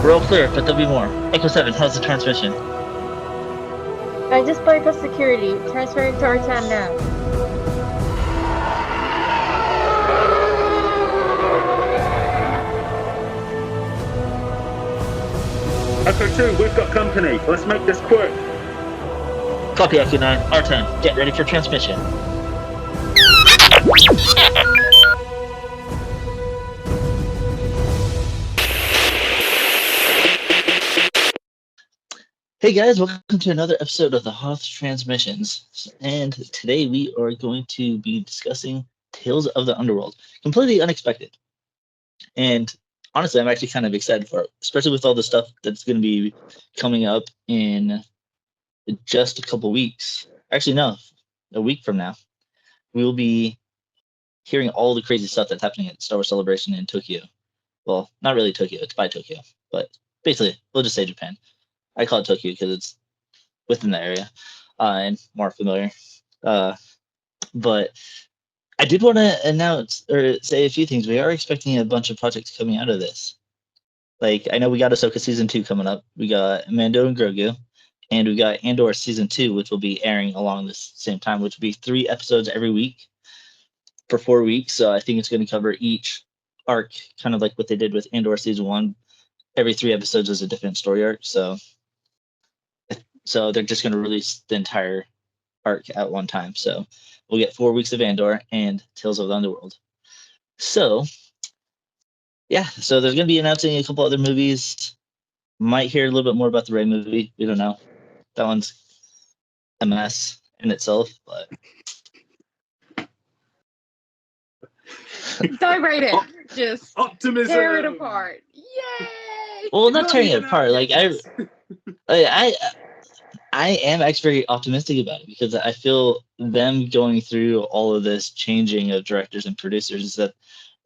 We're all clear, but there'll be more. Echo 7, how's the transmission? I just bypassed security. Transferring to R10 now. Echo 2, we've got company. Let's make this quick. Copy, Echo 9. R10, get ready for transmission. Hey guys, welcome to another episode of the Hoth Transmissions. And today we are going to be discussing Tales of the Underworld. Completely unexpected. And honestly, I'm actually kind of excited for it, especially with all the stuff that's going to be coming up in just a couple weeks. Actually, no, a week from now. We will be hearing all the crazy stuff that's happening at Star Wars Celebration in Tokyo. Well, not really Tokyo, it's by Tokyo, but basically, we'll just say Japan. I call it Tokyo because it's within the area and more familiar. But I did want to announce or say a few things. We are expecting a bunch of projects coming out of this. Like, I know we got Ahsoka Season 2 coming up. We got Mando and Grogu. And we got Andor Season 2, which will be airing along the same time, which will be 3 episodes every week for 4 weeks. So I think it's going to cover each arc, kind of like what they did with Andor Season 1. Every 3 episodes is a different story arc. So they're just going to release the entire arc at one time. So we'll get 4 weeks of Andor and Tales of the Underworld. So, yeah. So there's going to be announcing a couple other movies. Might hear a little bit more about the Rey movie. We don't know. That one's a mess in itself, but Dive it. Just Optimism. tear it apart. Yay! Well, not tearing it apart. Like I am actually very optimistic about it because I feel them going through all of this changing of directors and producers is that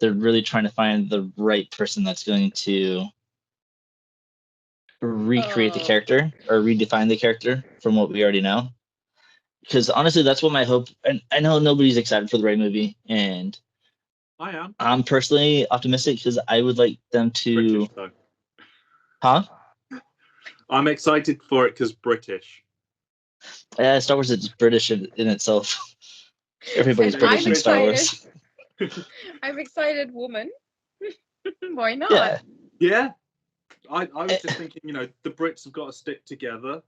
they're really trying to find the right person that's going to recreate the character or redefine the character from what we already know. Because honestly, that's what my hope. And I know nobody's excited for the Rey movie, and I am. I'm personally optimistic because I would like them to. British, though. Huh? I'm excited for it because British. Star Wars is British in itself. Everybody's And British I'm in Star Wars. I'm excited, woman. Why not? Yeah. I was just thinking, the Brits have got to stick together.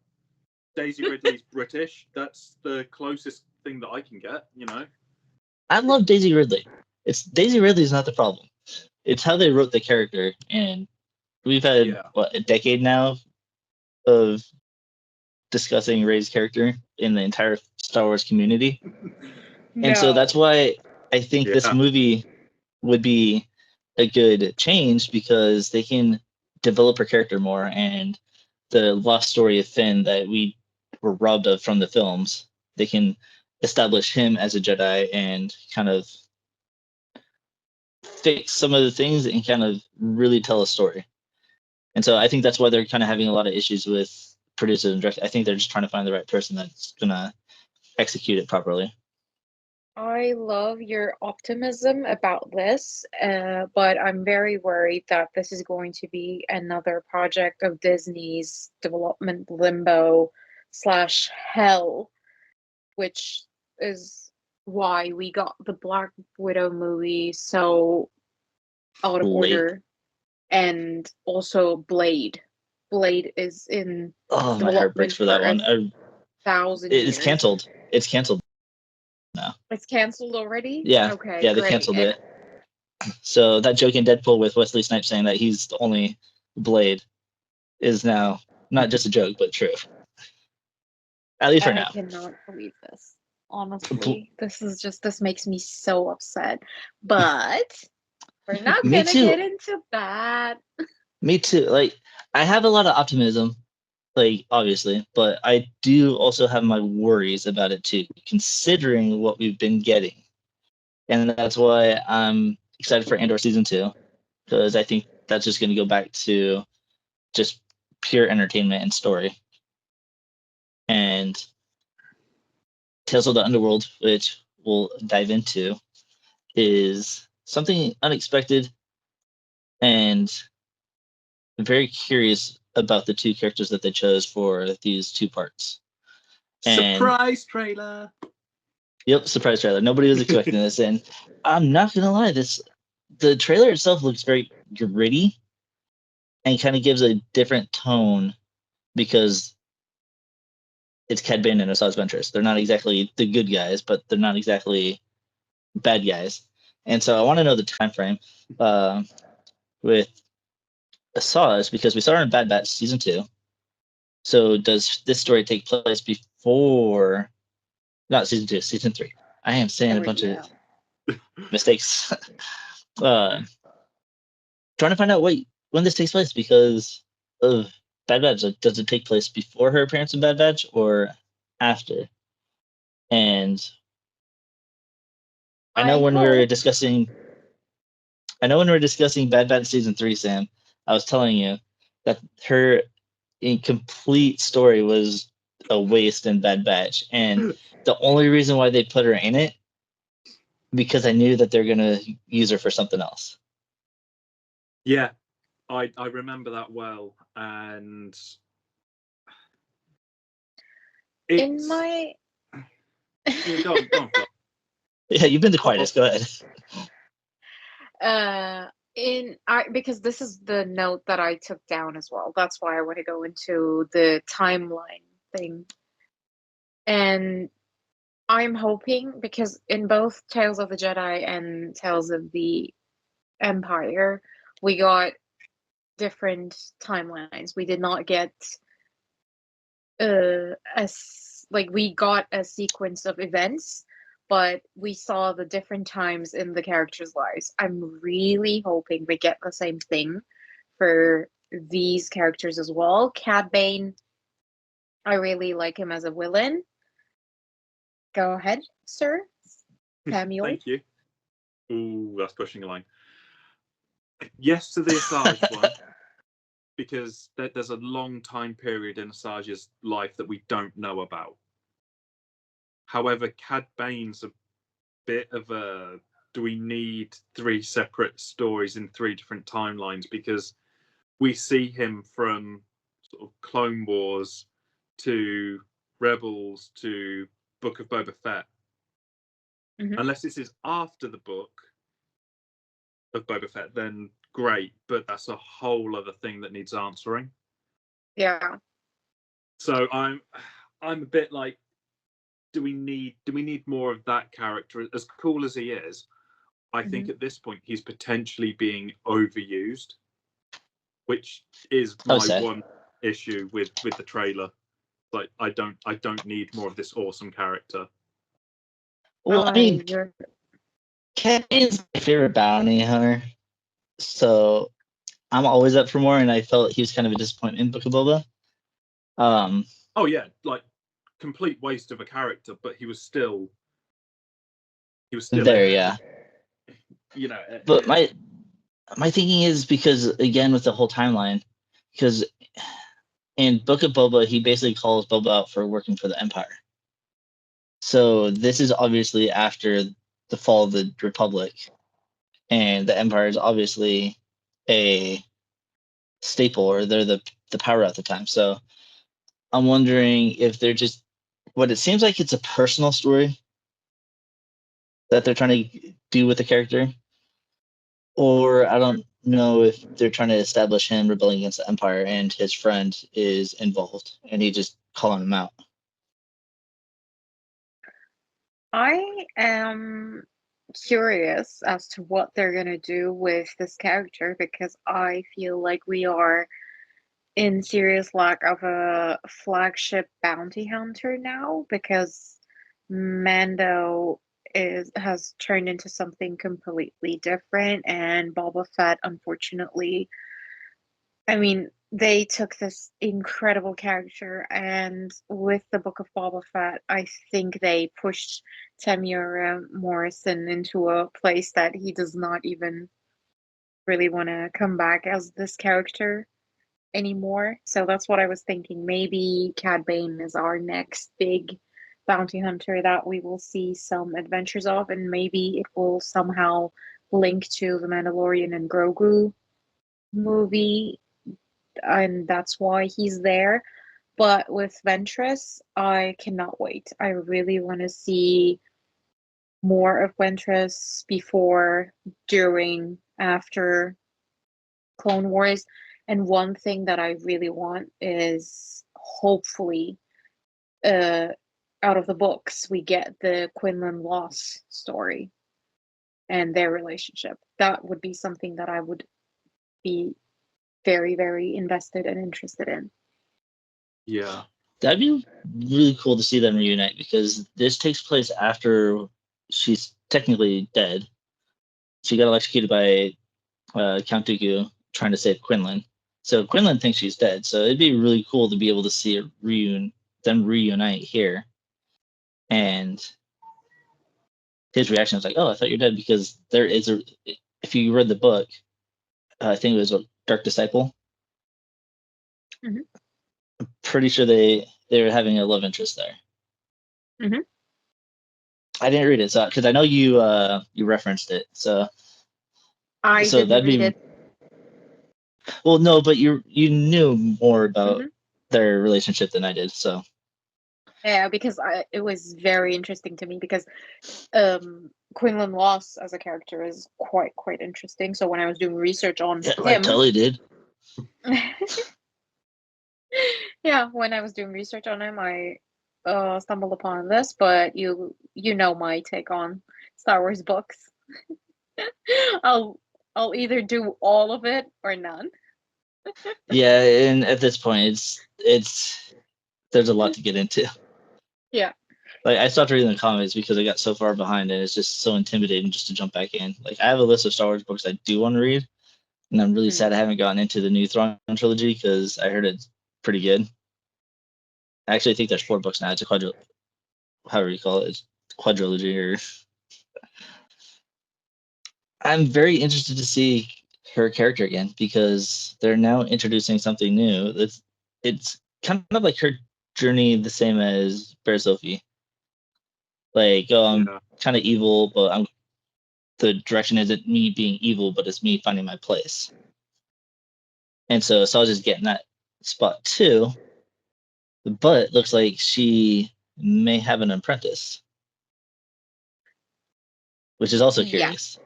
Daisy Ridley's British. That's the closest thing that I can get, I love Daisy Ridley. Daisy Ridley's not the problem. It's how they wrote the character, and we've had a decade now of discussing Rey's character in the entire Star Wars community. And so that's why I think this movie would be a good change because they can develop her character more, and the lost story of Finn that we were robbed of from the films, they can establish him as a Jedi and kind of fix some of the things and kind of really tell a story. And so I think that's why they're kind of having a lot of issues with producers and directors. I think they're just trying to find the right person that's gonna execute it properly. I love your optimism about this, but I'm very worried that this is going to be another project of Disney's development limbo / hell, which is why we got the Black Widow movie so out of order, and also Blade. Blade is in my heart breaks for that one. 1,000 years. It's canceled. It's canceled now. It's canceled already? Yeah. Okay. Yeah, they canceled it. So that joke in Deadpool with Wesley Snipes saying that he's the only Blade is now not just a joke, but true. At least for now. I cannot believe this. Honestly, this makes me so upset. But we're not gonna get into that. Me too. Like, I have a lot of optimism, like, obviously, but I do also have my worries about it too, considering what we've been getting. And that's why I'm excited for Andor Season 2, because I think that's just going to go back to just pure entertainment and story. And Tales of the Underworld, which we'll dive into, is something unexpected and very curious about the two characters that they chose for these two parts. And, surprise trailer. Yep, surprise trailer. Nobody was expecting this, and I'm not gonna lie, the trailer itself looks very gritty and kind of gives a different tone because it's Cad Bane and Asajj Ventress. They're not exactly the good guys, but they're not exactly bad guys. And so I want to know the time frame with Asajj, because we saw her in Bad Batch season 2. So does this story take place before, not season 2, season 3? I am saying a bunch of mistakes. Trying to find out when this takes place because of Bad Batch. Like, does it take place before her appearance in Bad Batch or after? And I know when we were discussing Bad Batch season 3, Sam, I was telling you that her incomplete story was a waste in Bad Batch, and the only reason why they put her in it because I knew that they're gonna use her for something else. Yeah, I remember that well, and in my yeah, go on, Phil. Yeah, you've been the quietest. Go ahead. Because this is the note that I took down as well. That's why I want to go into the timeline thing. And I'm hoping, because in both Tales of the Jedi and Tales of the Empire, we got different timelines. We did not get we got a sequence of events, but we saw the different times in the characters' lives. I'm really hoping we get the same thing for these characters as well. Cad Bane, I really like him as a villain. Go ahead, sir. Samuel. Thank you. Ooh, that's pushing a line. Yes to the Asajj one, because there's a long time period in Asajj's life that we don't know about. However, Cad Bane's a bit of a, do we need 3 separate stories in 3 different timelines? Because we see him from sort of Clone Wars to Rebels to Book of Boba Fett. Mm-hmm. Unless this is after the book of Boba Fett, then great, but that's a whole other thing that needs answering. Yeah. So I'm a bit like, do we need more of that character? As cool as he is, I think at this point he's potentially being overused, which is my one issue with the trailer. Like, I don't need more of this awesome character. Well, I mean, Cad is my favorite bounty hunter, so I'm always up for more, and I felt he was kind of a disappointment in Book of Boba. Oh yeah, like, complete waste of a character, but he was still there, yeah. You know, but my thinking is, because again with the whole timeline, because in Book of Boba he basically calls Boba out for working for the Empire. So this is obviously after the fall of the Republic, and the Empire is obviously a staple, or they're the power at the time. So I'm wondering if they're just, what it seems like it's a personal story that they're trying to do with the character, or I don't know if they're trying to establish him rebelling against the Empire and his friend is involved and he just calling him out. I am curious as to what they're going to do with this character, because I feel like we are in serious lack of a flagship bounty hunter now, because Mando has turned into something completely different, and Boba Fett, unfortunately, I mean, they took this incredible character, and with the Book of Boba Fett, I think they pushed Temuera Morrison into a place that he does not even really want to come back as this character anymore. So that's what I was thinking. Maybe Cad Bane is our next big bounty hunter that we will see some adventures of, and maybe it will somehow link to the Mandalorian and Grogu movie and that's why he's there. But with Ventress, I cannot wait. I really want to see more of Ventress before, during, after Clone Wars. And one thing that I really want is hopefully out of the books we get the Quinlan Loss story and their relationship. That would be something that I would be very, very invested and interested in. Yeah. That'd be really cool to see them reunite, because this takes place after she's technically dead. She got electrocuted by Count Dooku trying to save Quinlan. So Quinlan thinks she's dead. So it'd be really cool to be able to see it them reunite here. And his reaction was like, "Oh, I thought you're dead," because there is a. If you read the book, I think it was a Dark Disciple. Mhm. I'm pretty sure they were having a love interest there. Mhm. I didn't read it, so because I know you referenced it, so Didn't that'd read be it. well, no, but you knew more about Mhm. their relationship than I did, so Yeah, because it was very interesting to me because Quinlan Loss as a character is quite interesting. So when I was doing research on yeah, I him, totally did. yeah, when I was doing research on him, I stumbled upon this. But you know my take on Star Wars books. I'll either do all of it or none. Yeah, and at this point, it's there's a lot to get into. Yeah. Like, I stopped reading the comics because I got so far behind, and it's just so intimidating just to jump back in. Like, I have a list of Star Wars books I do want to read, and I'm really sad I haven't gotten into the new Thrawn trilogy because I heard it's pretty good. I actually think there's 4 books now. It's a however you call it, it's quadrilogy. Or I'm very interested to see her character again because they're now introducing something new. It's kind of like her journey, the same as Bear Sophie. Like, oh, I'm kind of evil, but the direction isn't me being evil, but it's me finding my place. And so Saj is getting that spot too, but it looks like she may have an apprentice, which is also Yeah. curious.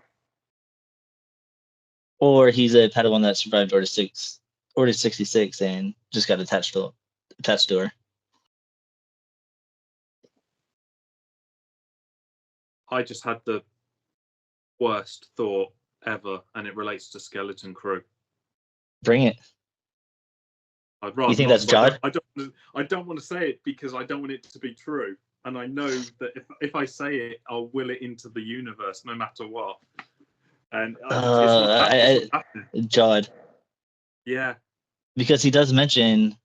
Or he's a Padawan that survived Order 66 and just got attached to her. I just had the worst thought ever, and it relates to Skeleton Crew. Bring it. I'd rather You think not, that's Jod? I don't want to say it because I don't want it to be true, and I know that if I say it, I'll will it into the universe no matter what. And it's not happening. Jod. Yeah. Because he does mention,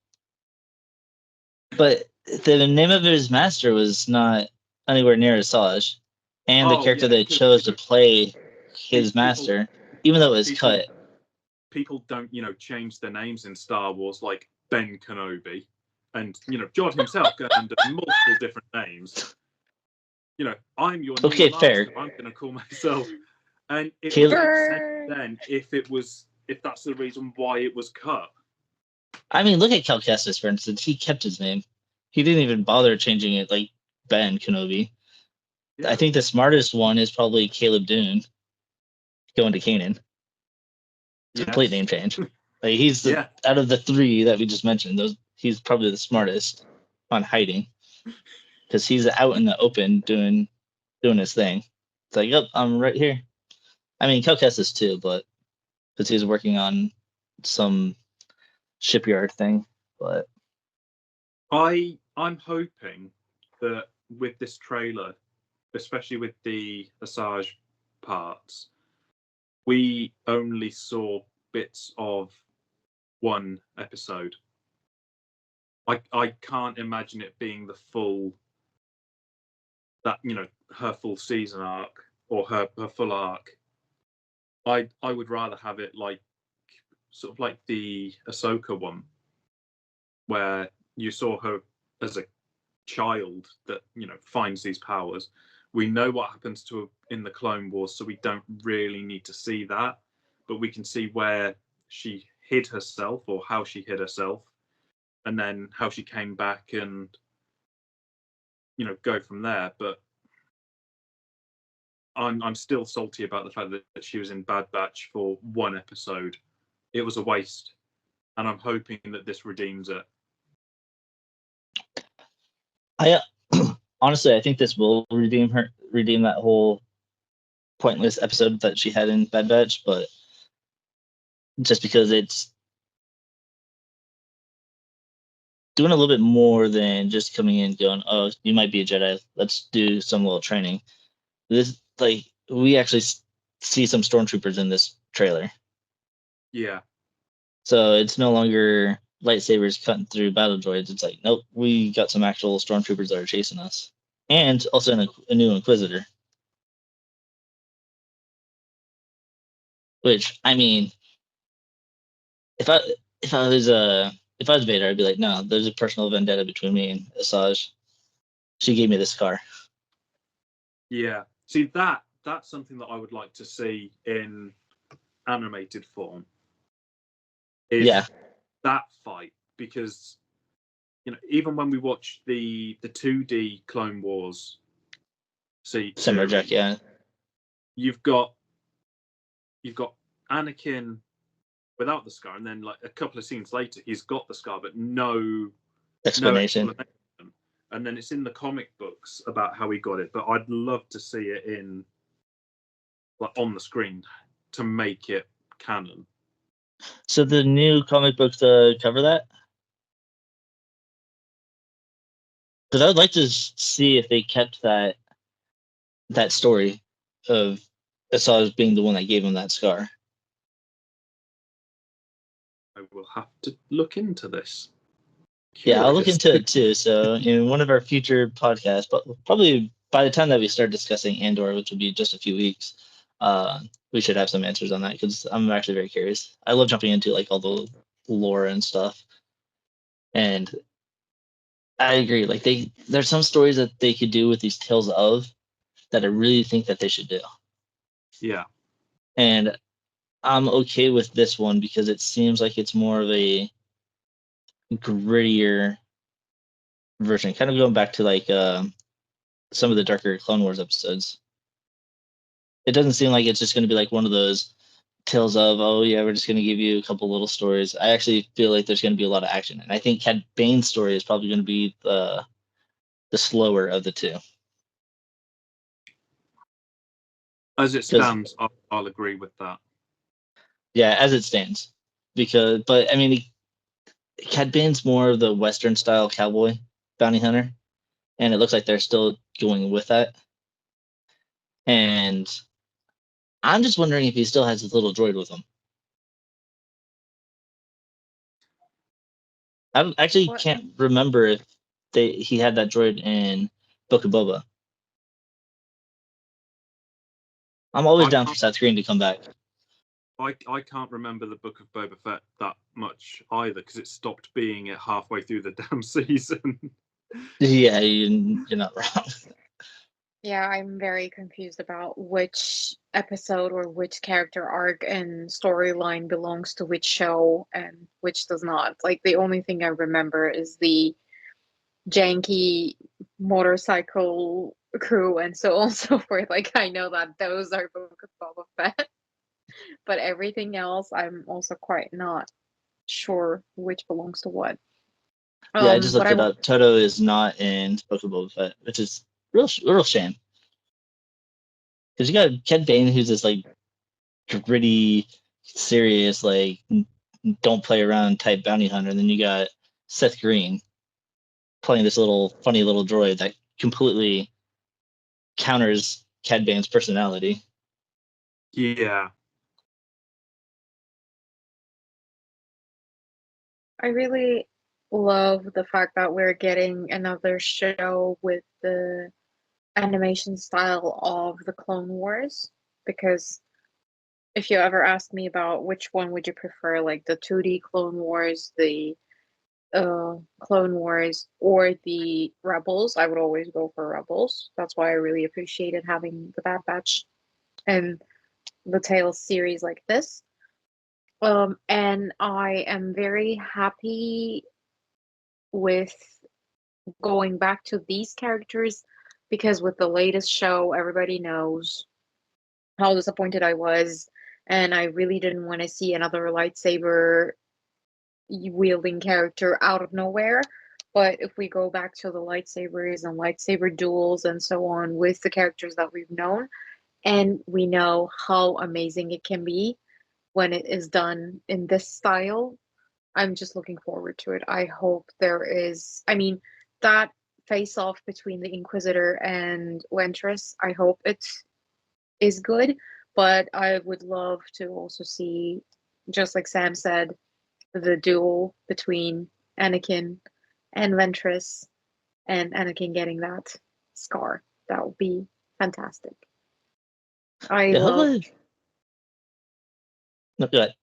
but the name of his master was not anywhere near Asajj, and the character they chose to play his master, even though it was cut. People don't, change their names in Star Wars like Ben Kenobi, and Jod himself goes under multiple different names. I'm your new master. Fair. I'm going to call myself, and it Caleb- makes sense then if that's the reason why it was cut. I mean, look at Cal Kestis, for instance. He kept his name. He didn't even bother changing it like Ben Kenobi. Yeah. I think the smartest one is probably Caleb Dune going to Kanan. Complete name change. Like, he's out of the 3 that we just mentioned, he's probably the smartest on hiding, because he's out in the open doing his thing. It's like, yep, I'm right here. I mean, Cal Kestis too, but because he was working on some shipyard thing. But I'm hoping that with this trailer, especially with the Asajj parts, we only saw bits of one episode. I can't imagine it being the full, that her full season arc or her full arc. I would rather have it like sort of like the Ahsoka one, where you saw her as a child that finds these powers. We know what happens to her in the Clone Wars, so we don't really need to see that, but we can see where she hid herself, or how she hid herself, and then how she came back, and go from there. But I'm still salty about the fact that she was in Bad Batch for one episode. It was a waste, and I'm hoping that this redeems it. I honestly, I think this will redeem that whole pointless episode that she had in Bad Batch, but just because it's doing a little bit more than just coming in going, oh, you might be a Jedi, let's do some little training. This, like, we actually see some stormtroopers in this trailer. Yeah. So it's no longer lightsabers cutting through battle droids. It's like, nope, we got some actual stormtroopers that are chasing us. And also a new Inquisitor. Which, I mean, if I was Vader, I'd be like, no, there's a personal vendetta between me and Asajj. She gave me this car. Yeah. See, that's something that I would like to see in animated form. Is that fight, because even when we watch the 2D Clone Wars Samurai Jack, yeah. You've got Anakin without the scar, and then like a couple of scenes later, he's got the scar, but no explanation. And then it's in the comic books about how he got it. But I'd love to see it in on the screen to make it canon. So the new comic books cover that? Because I would like to see if they kept that story of Asajj being the one that gave him that scar. I will have to look into this. Yeah, I'll look into it too. So in one of our future podcasts, but probably by the time that we start discussing Andor, which will be just a few weeks, we should have some answers on that, because I'm actually very curious. I love jumping into like all the lore and stuff. And I agree. Like there's some stories that they could do with these tales of that I really think that they should do. Yeah. And I'm okay with this one because it seems like it's more of a grittier version, kind of going back to like some of the darker Clone Wars episodes. It doesn't seem like it's just going to be like one of those tales of, oh yeah, we're just going to give you a couple little stories. I actually feel like there's going to be a lot of action, and I think Cad Bane's story is probably going to be the slower of the two. As it stands, I'll agree with that. Yeah, as it stands, but I mean, Cad Bane's more of the Western style cowboy bounty hunter, and it looks like they're still going with that. And I'm just wondering if he still has his little droid with him. I actually can't remember if he had that droid in Book of Boba. I'm always down for Seth Green to come back. I can't remember the Book of Boba Fett that much either, because it stopped being it halfway through the damn season. Yeah, you're not wrong. Yeah, I'm very confused about which episode or which character arc and storyline belongs to which show and which does not. Like, the only thing I remember is the janky motorcycle crew and so on and so forth. Like, I know that those are Book of Boba Fett, but everything else, I'm also quite not sure which belongs to what. Yeah, I just looked it up. Toto is not in Book of Boba Fett, which is real shame. Because you got Cad Bane, who's this like gritty, serious, like don't play around type bounty hunter, and then you got Seth Green playing this little funny little droid that completely counters Cad Bane's personality. Yeah. I really love the fact that we're getting another show with the animation style of the Clone Wars, because if you ever asked me about which one would you prefer, like the 2D Clone Wars, the Clone Wars, or the Rebels, I would always go for Rebels. That's why I really appreciated having the Bad Batch and the Tales series like this. And I am very happy with going back to these characters because with the latest show, everybody knows how disappointed I was, and I really didn't want to see another lightsaber wielding character out of nowhere. But if we go back to the lightsabers and lightsaber duels and so on with the characters that we've known, and we know how amazing it can be when it is done in this style, I'm just looking forward to it. I hope there is, I mean, that face off between the Inquisitor and Ventress, I hope it is good, but I would love to also see, just like Sam said, the duel between Anakin and Ventress, and Anakin getting that scar. That would be fantastic. I Yeah, love. hopefully. No, go ahead.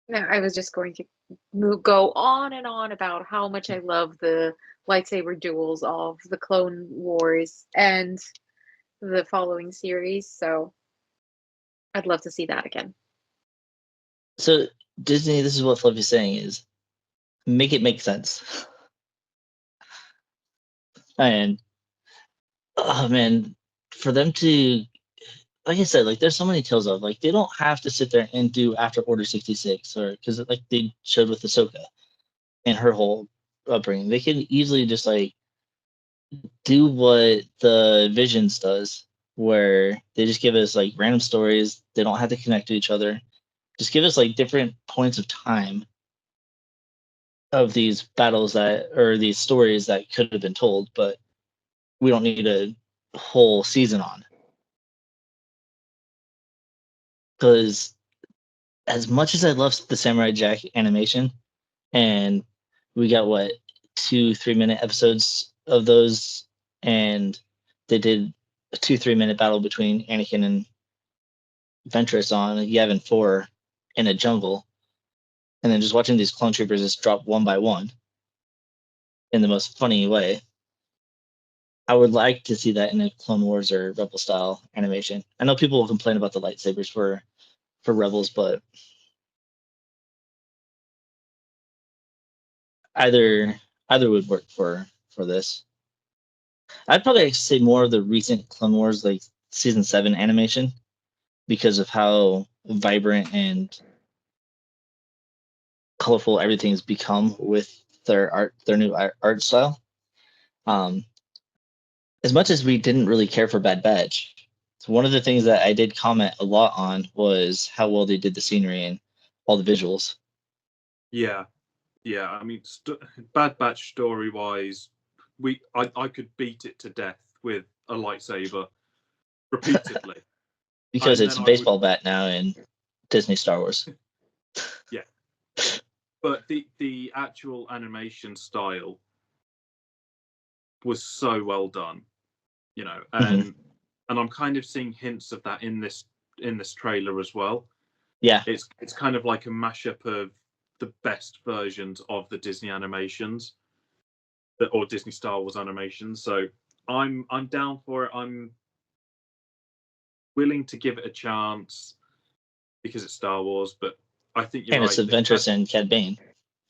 No, I was just going to go on and on about how much I love the lightsaber duels of the Clone Wars and the following series. So I'd love to see that again. So Disney, this is what Fluffy's saying is make it make sense. And oh man, for them to, like I said, like there's so many tales of like they don't have to sit there and do after Order 66 or because like they showed with Ahsoka and her whole upbringing. They can easily just like do what the Visions does, where they just give us like random stories. They don't have to connect to each other. Just give us like different points of time of these battles that or these stories that could have been told, but we don't need a whole season on. Because as much as I love the Samurai Jack animation, and we got what 2 3 minute episodes of those, and they did a 2 3 minute battle between Anakin and Ventress on Yavin 4 in a jungle, and then just watching these clone troopers just drop one by one in the most funny way. I would like to see that in a Clone Wars or Rebel style animation. I know people will complain about the lightsabers for Rebels, but either either would work for this. I'd probably say more of the recent Clone Wars, like season 7 animation, because of how vibrant and colorful everything's become with their new art style. Um, as much as we didn't really care for Bad Batch, so one of the things that I did comment a lot on was how well they did the scenery and all the visuals. Yeah, yeah. I mean, Bad Batch story wise, I could beat it to death with a lightsaber repeatedly, Because and it's then a I would, baseball bat now in Disney Star Wars. yeah. But the actual animation style was so well done, you know, Mm-hmm. and I'm kind of seeing hints of that in this trailer as well. Yeah, It's kind of like a mashup of the best versions of the Disney animations or Disney Star Wars animations. So I'm down for it. I'm willing to give it a chance because it's Star Wars, but I think you're and it's right. Adventurous and Cad Bane.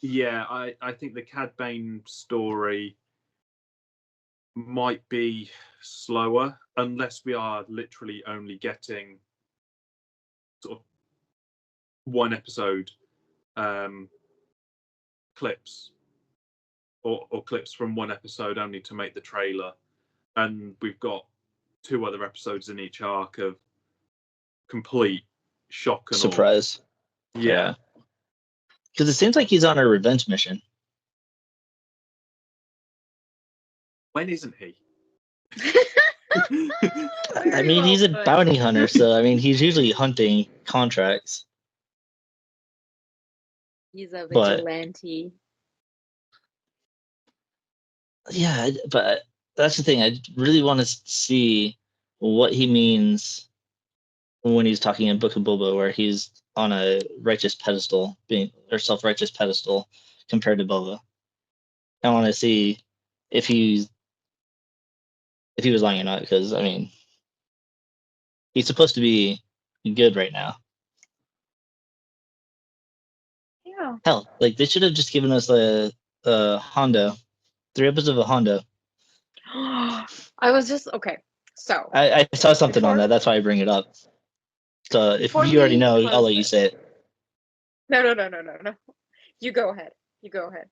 Yeah, I think the Cad Bane story might be slower unless we are literally only getting sort of one episode um, clips or clips from one episode only to make the trailer, and we've got 2 other episodes in each arc of complete shock and awe. Surprise. Yeah. Yeah. Because it seems like he's on a revenge mission. When isn't he? I Very mean, well he's a put. bounty hunter, so I mean, he's usually hunting contracts. He's a But vigilante. yeah, but that's the thing. I really want to see what he means when he's talking in Book of Boba, where he's on a righteous pedestal, being or self-righteous pedestal compared to Boba. I want to see if he's if he was lying or not, because I mean, he's supposed to be good right now. Yeah. Hell, like they should have just given us a Hondo, 3 episodes of a Hondo. I was just okay. So I saw something on before that. That's why I bring it up. So if before you already we know, I'll close let you this. say it. No. You go ahead. You go ahead.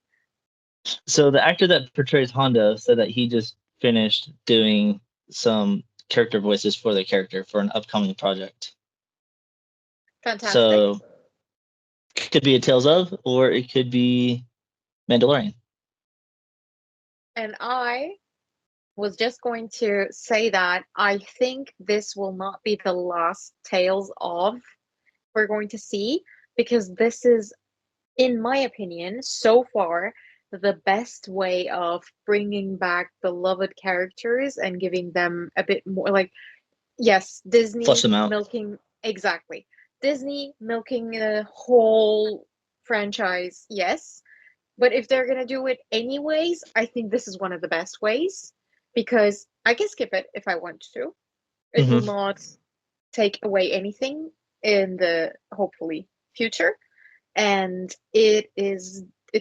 So the actor that portrays Hondo said that he just finished doing some character voices for the character for an upcoming project. Fantastic. So it could be a Tales of, or it could be Mandalorian. And I was just going to say that I think this will not be the last Tales of we're going to see, because this is, in my opinion, so far, the best way of bringing back beloved characters and giving them a bit more like, yes, Flush Disney them out. milking, exactly. Disney milking the whole franchise, yes. But if they're gonna do it anyways, I think this is one of the best ways, because I can skip it if I want to. It will Hmm. not take away anything in the hopefully future, and it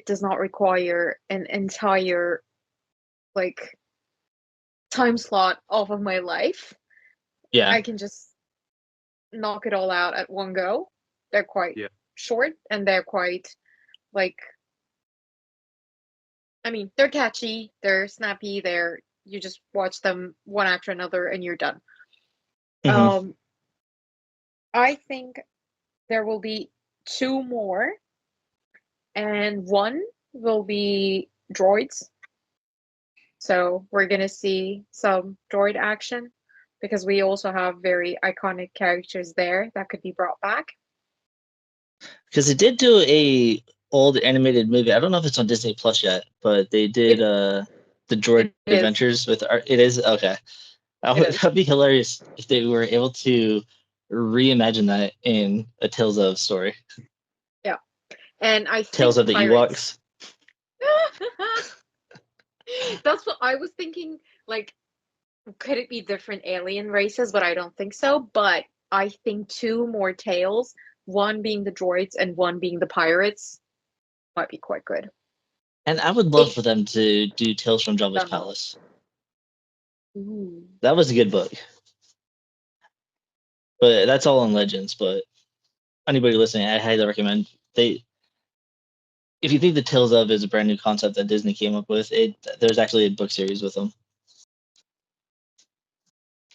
does not require an entire like time slot off of my life. Yeah. I can just knock it all out at one go. They're quite Yeah. short, and they're quite like, I mean, they're catchy, they're snappy, they're, you just watch them one after another and you're done. Hmm. I think there will be 2 more, and one will be droids. So we're gonna see some droid action, because we also have very iconic characters there that could be brought back. Because they did do a old animated movie. I don't know if it's on Disney Plus yet, but they did It, the Droid it is. Adventures with art. It is okay. It is. That'd be hilarious if they were able to reimagine that in a Tales of story. Yeah. And I Tales think of the pirates. Ewoks. That's what I was thinking. Like, could it be different alien races? But I don't think so. But I think 2 more tales, one being the droids and one being the pirates, might be quite good. And I would love If for them to do Tales from Jabba's done well. Palace. Ooh. That was a good book. But that's all on Legends. But anybody listening, I highly recommend they. If you think the Tales of is a brand new concept that Disney came up with, there's actually a book series with them.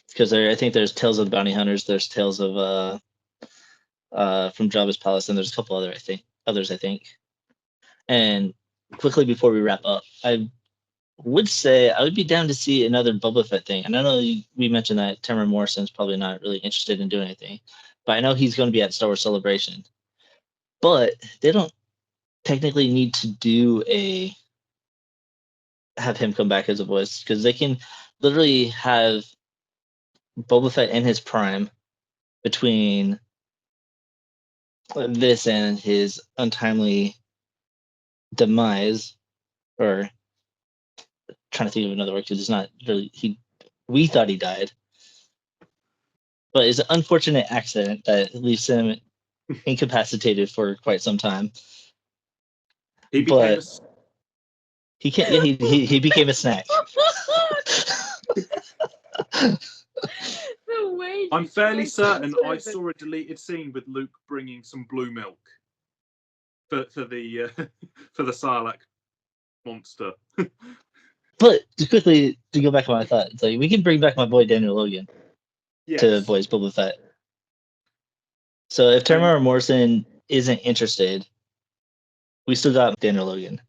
Because I think there's Tales of the Bounty Hunters, there's Tales of from Jabba's Palace, and there's a couple others I think. And quickly before we wrap up, I would say I would be down to see another Boba Fett thing. And I know we mentioned that Tamara Morrison's probably not really interested in doing anything, but I know he's going to be at Star Wars Celebration. But they don't technically need to have him come back as a voice, because they can literally have Boba Fett in his prime between this and his untimely demise, or trying to think of another word, because it's not really we thought he died, but it's an unfortunate accident that leaves him incapacitated for quite some time. He became But he can't. Yeah, he became a snack. The way I'm fairly you certain I describe it. saw a deleted scene with Luke bringing some blue milk for the for the Sarlacc monster. But just quickly to go back to what I thought, it's like we can bring back my boy Daniel Logan to Yes, voice Boba Fett. So if and Tamara Morrison isn't interested, we still got Daniel Logan.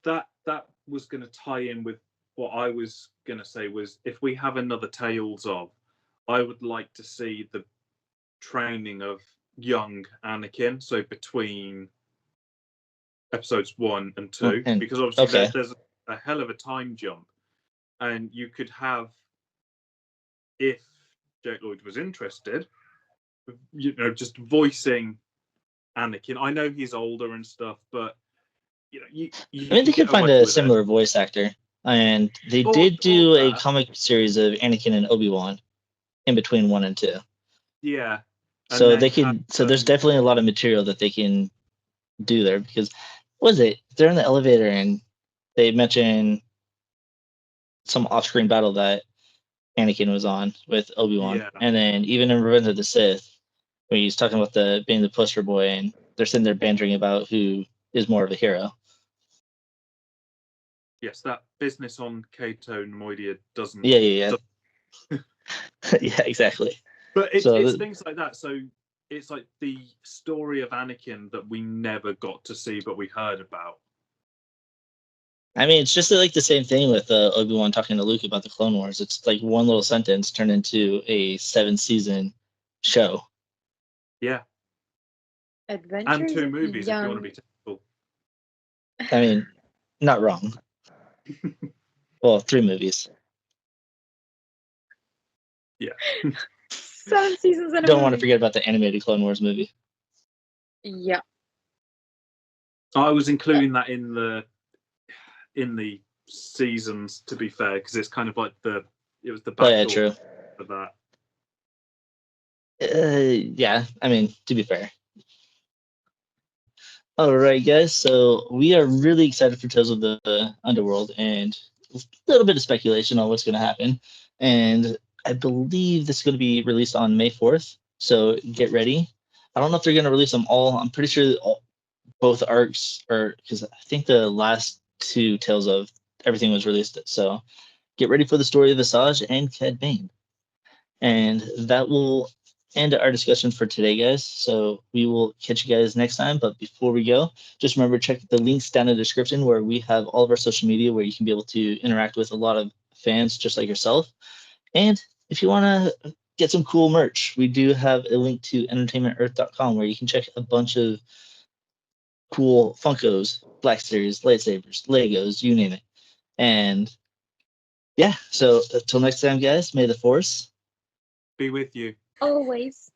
that was going to tie in with what I was going to say, was if we have another Tales of, I would like to see the training of young Anakin, so between episodes 1 and 2, And because obviously okay, there's a hell of a time jump, and you could have, if Jake Lloyd was interested, just voicing Anakin. I know he's older and stuff, but you I mean they could could get find away a with it. similar voice actor, and they Or did do a that, comic series of Anakin and Obi-Wan in between 1 and 2. yeah, and So then they have could. So there's definitely a lot of material that they can do there, because what was it? They're in the elevator and they mention some off-screen battle that Anakin was on with Obi-Wan, Yeah. and then even in Revenge of the Sith, where he's talking about being the poster boy, and they're sitting there bantering about who is more of a hero. Yes, that business on Cato Nemoidia doesn't. Yeah. Yeah, exactly. But it's So things like that. So it's like the story of Anakin that we never got to see, but we heard about. I mean, it's just like the same thing with Obi-Wan talking to Luke about the Clone Wars. It's like one little sentence turned into a 7-season show. Yeah. Adventures And 2 of movies, young... if you want to be technical. I mean, not wrong. Well, 3 movies. Yeah. 7 seasons and a Don't want to movie. forget about the animated Clone Wars movie. Yeah. I was including that in the seasons, to be fair, because it's kind of like it was the back Yeah, door true. for that. Yeah, I mean, to be fair. All right, guys. So we are really excited for Tales of the Underworld, and a little bit of speculation on what's going to happen. And I believe this is going to be released on May 4th. So get ready. I don't know if they're going to release them all. I'm pretty sure both arcs are, because I think the last 2 Tales of everything was released. So get ready for the story of Visage and Cad Bane. And that will end our discussion for today, guys. So we will catch you guys next time. But before we go, just remember, check the links down in the description where we have all of our social media where you can be able to interact with a lot of fans just like yourself. And if you want to get some cool merch, we do have a link to entertainmentearth.com where you can check a bunch of cool Funkos, Black Series, lightsabers, Legos, you name it. And yeah, so until next time, guys, may the Force Be with you. Always.